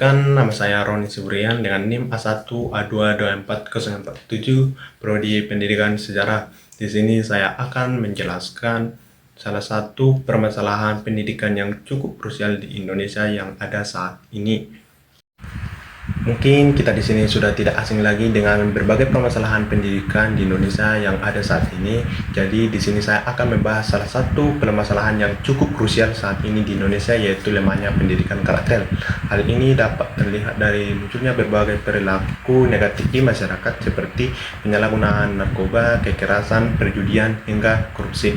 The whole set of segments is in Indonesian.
Perkenalkan, nama saya Roni Subrian dengan NIM A1A2244047, Prodi Pendidikan Sejarah. Di sini saya akan menjelaskan salah satu permasalahan pendidikan yang cukup krusial di Indonesia yang ada saat ini. Mungkin kita di sini sudah tidak asing lagi dengan berbagai permasalahan pendidikan di Indonesia yang ada saat ini. Jadi di sini saya akan membahas salah satu permasalahan yang cukup krusial saat ini di Indonesia, yaitu lemahnya pendidikan karakter. Hal ini dapat terlihat dari munculnya berbagai perilaku negatif di masyarakat seperti penyalahgunaan narkoba, kekerasan, perjudian, hingga korupsi.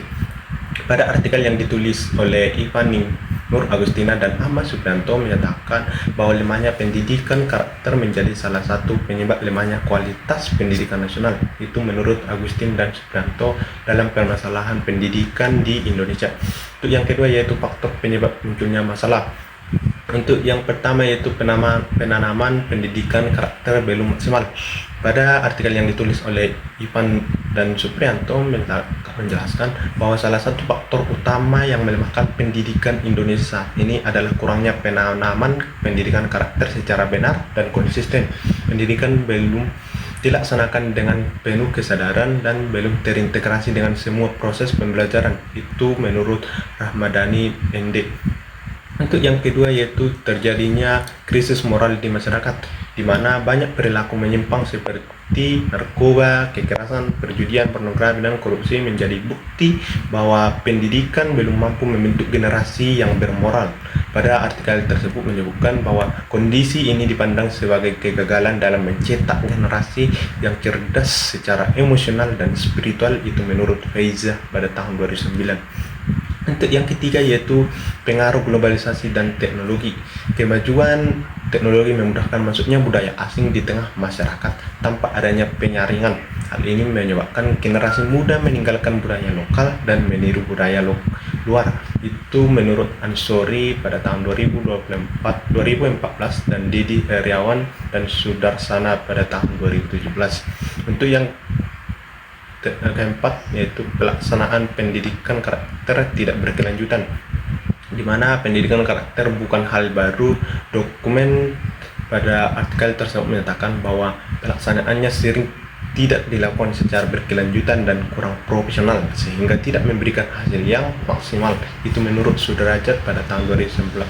Pada artikel yang ditulis oleh Ivani Nur Agustina dan Ahmad Suprianto menyatakan bahwa lemahnya pendidikan karakter menjadi salah satu penyebab lemahnya kualitas pendidikan nasional. Itu menurut Agustin dan Suprianto dalam permasalahan pendidikan di Indonesia. Untuk yang kedua yaitu faktor penyebab munculnya masalah. Untuk yang pertama yaitu penanaman pendidikan karakter belum maksimal. Pada artikel yang ditulis oleh Ivan dan Suprianto menjelaskan bahwa salah satu faktor utama yang melemahkan pendidikan Indonesia saat ini adalah kurangnya penanaman pendidikan karakter secara benar dan konsisten. Pendidikan belum dilaksanakan dengan penuh kesadaran dan belum terintegrasi dengan semua proses pembelajaran. Itu menurut Rahmadani ND. Untuk yang kedua yaitu terjadinya krisis moral di masyarakat, di mana banyak perilaku menyimpang seperti narkoba, kekerasan, perjudian, pornografi, dan korupsi menjadi bukti bahwa pendidikan belum mampu membentuk generasi yang bermoral. Pada artikel tersebut menyebutkan bahwa kondisi ini dipandang sebagai kegagalan dalam mencetak generasi yang cerdas secara emosional dan spiritual, itu menurut Faiza pada tahun 2009. Untuk yang ketiga yaitu pengaruh globalisasi dan teknologi. Kemajuan teknologi memudahkan masuknya budaya asing di tengah masyarakat tanpa adanya penyaringan. Hal ini menyebabkan generasi muda meninggalkan budaya lokal dan meniru budaya luar. Itu menurut Ansori pada tahun 2014 dan Didi Heriawan dan Sudarsana pada tahun 2017. Untuk yang keempat yaitu pelaksanaan pendidikan karakter tidak berkelanjutan, di mana pendidikan karakter bukan hal baru. Dokumen pada artikel tersebut menyatakan bahwa pelaksanaannya sering tidak dilakukan secara berkelanjutan dan kurang profesional sehingga tidak memberikan hasil yang maksimal. Itu menurut Sudrajat pada tahun 2011.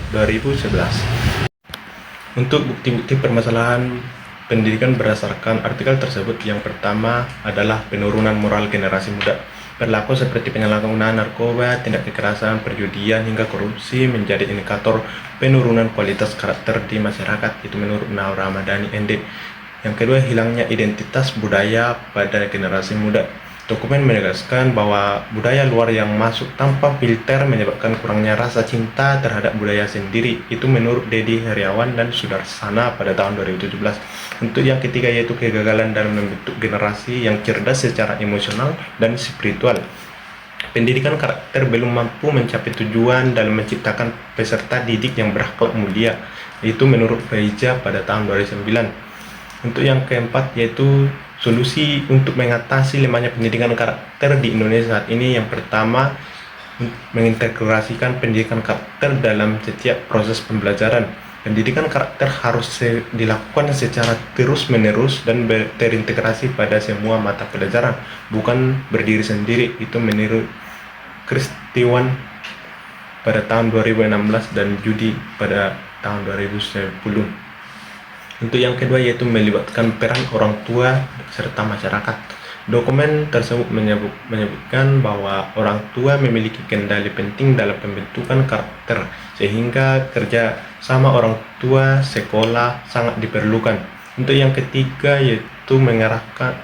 Untuk bukti-bukti permasalahan pendidikan berdasarkan artikel tersebut, yang pertama adalah penurunan moral generasi muda. Perilaku seperti penyalahgunaan narkoba, tindak kekerasan, perjudian, hingga korupsi menjadi indikator penurunan kualitas karakter di masyarakat. Itu menurut Nur Ramadhani ND. Yang kedua, hilangnya identitas budaya pada generasi muda. Dokumen menegaskan bahwa budaya luar yang masuk tanpa filter menyebabkan kurangnya rasa cinta terhadap budaya sendiri. Itu menurut Dedi Heriawan dan Sudarsana pada tahun 2017. Untuk yang ketiga yaitu kegagalan dalam membentuk generasi yang cerdas secara emosional dan spiritual. Pendidikan karakter belum mampu mencapai tujuan dalam menciptakan peserta didik yang berakhlak mulia. Itu menurut Faiza pada tahun 2009. Untuk yang keempat yaitu solusi untuk mengatasi lemahnya pendidikan karakter di Indonesia saat ini. Yang pertama, mengintegrasikan pendidikan karakter dalam setiap proses pembelajaran. Pendidikan karakter harus dilakukan secara terus-menerus dan terintegrasi pada semua mata pelajaran, bukan berdiri sendiri. Itu menurut Kristiwan pada tahun 2016 dan Judi pada tahun 2010. Untuk yang kedua yaitu melibatkan peran orang tua serta masyarakat. Dokumen tersebut menyebutkan bahwa orang tua memiliki kendali penting dalam pembentukan karakter, sehingga kerja sama orang tua sekolah sangat diperlukan. Untuk yang ketiga yaitu mengarahkan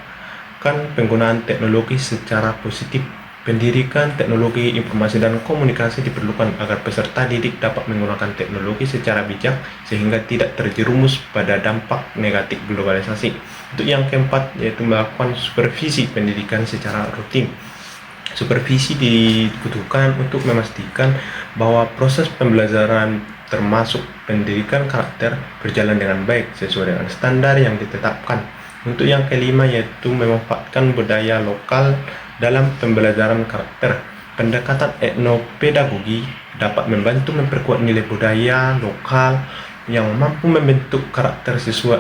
penggunaan teknologi secara positif. Pendidikan teknologi informasi dan komunikasi diperlukan agar peserta didik dapat menggunakan teknologi secara bijak sehingga tidak terjerumus pada dampak negatif globalisasi. Untuk yang keempat yaitu melakukan supervisi pendidikan secara rutin. Supervisi dibutuhkan untuk memastikan bahwa proses pembelajaran termasuk pendidikan karakter berjalan dengan baik sesuai dengan standar yang ditetapkan. Untuk yang kelima yaitu memanfaatkan budaya lokal dalam pembelajaran karakter. Pendekatan etnopedagogi dapat membantu memperkuat nilai budaya lokal yang mampu membentuk karakter siswa.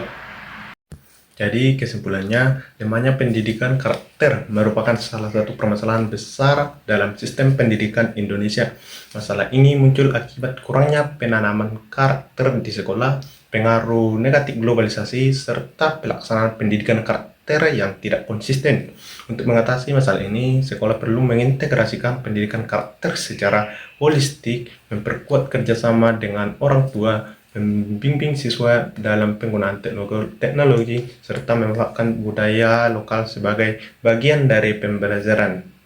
Jadi kesimpulannya, lemahnya pendidikan karakter merupakan salah satu permasalahan besar dalam sistem pendidikan Indonesia. Masalah ini muncul akibat kurangnya penanaman karakter di sekolah, pengaruh negatif globalisasi, serta pelaksanaan pendidikan karakter yang tidak konsisten. Untuk mengatasi masalah ini, sekolah perlu mengintegrasikan pendidikan karakter secara holistik, memperkuat kerjasama dengan orang tua, membimbing siswa dalam penggunaan teknologi, serta memanfaatkan budaya lokal sebagai bagian dari pembelajaran.